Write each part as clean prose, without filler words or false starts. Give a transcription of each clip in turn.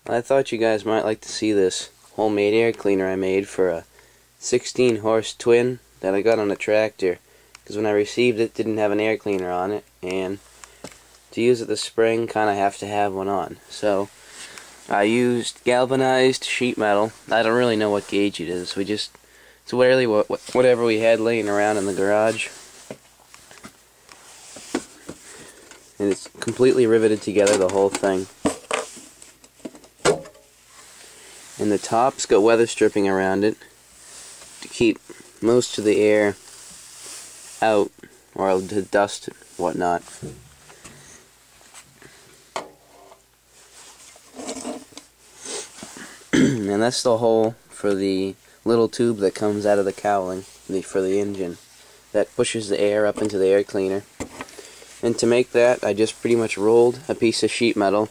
I thought you guys might like to see this homemade air cleaner I made for a 16-horse twin that I got on a tractor, because when I received it, it didn't have an air cleaner on it, and to use it this spring, kind of have to have one on. So I used galvanized sheet metal. I don't really know what gauge it is. It's literally whatever we had laying around in the garage, and it's completely riveted together, the whole thing. And the top's got weather stripping around it to keep most of the air out, or the dust and whatnot. And that's the hole for the little tube that comes out of the cowling for the engine that pushes the air up into the air cleaner. And to make that, I just pretty much rolled a piece of sheet metal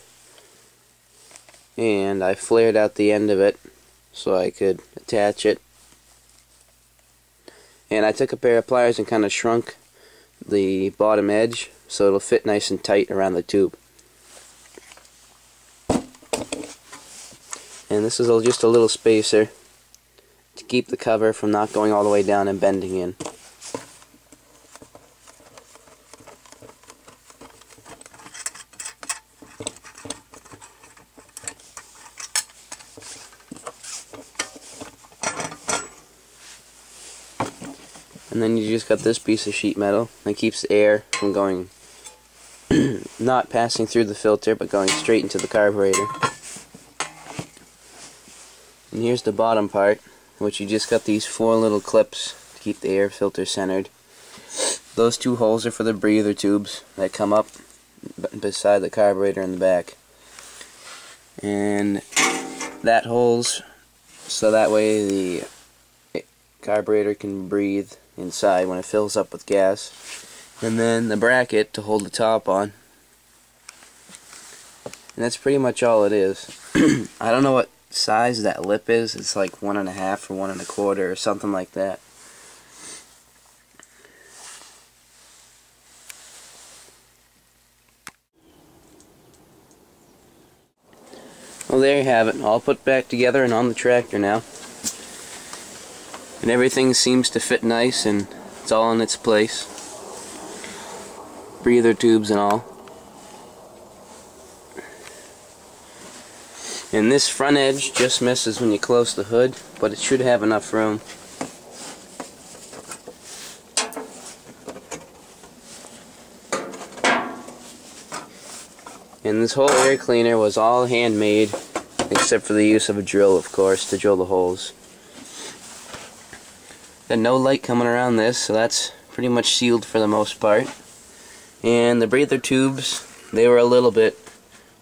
and I flared out the end of it so I could attach it. And I took a pair of pliers and kind of shrunk the bottom edge so it'll fit nice and tight around the tube. And this is just a little spacer to keep the cover from not going all the way down and bending in. And then you just got this piece of sheet metal that keeps the air from going, not passing through the filter, but going straight into the carburetor. And here's the bottom part, which you just got these 4 little clips to keep the air filter centered. Those 2 holes are for the breather tubes that come up beside the carburetor in the back. And that hole's so that way the carburetor can breathe inside when it fills up with gas. And then the bracket to hold the top on. And that's pretty much all it is. I don't know what size that lip is. It's like 1.5 or 1 1/4 or something like that. Well, there you have it, all put back together and on the tractor now. And everything seems to fit nice and it's all in its place. Breather tubes and all. And this front edge just misses when you close the hood, but it should have enough room. And this whole air cleaner was all handmade, except for the use of a drill, of course, to drill the holes. Got no light coming around this, so that's pretty much sealed for the most part. And the breather tubes, they were a little bit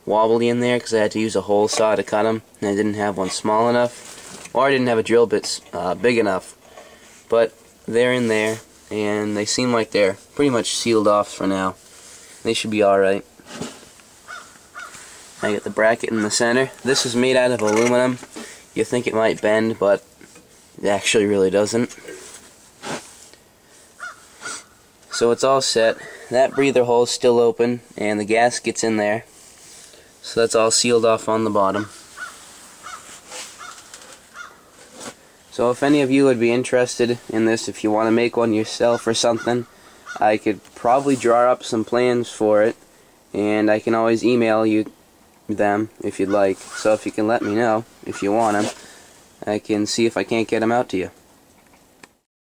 wobbly in there because I had to use a hole saw to cut them, and I didn't have one small enough, or I didn't have a drill bit big enough. But they're in there, and they seem like they're pretty much sealed off for now. They should be alright. I got the bracket in the center. This is made out of aluminum. You think it might bend, but it actually really doesn't. So it's all set. That breather hole is still open and the gas gets in there. So that's all sealed off on the bottom. So if any of you would be interested in this, if you want to make one yourself or something, I could probably draw up some plans for it, and I can always email you them if you'd like. So if you can let me know if you want them, I can see if I can't get them out to you.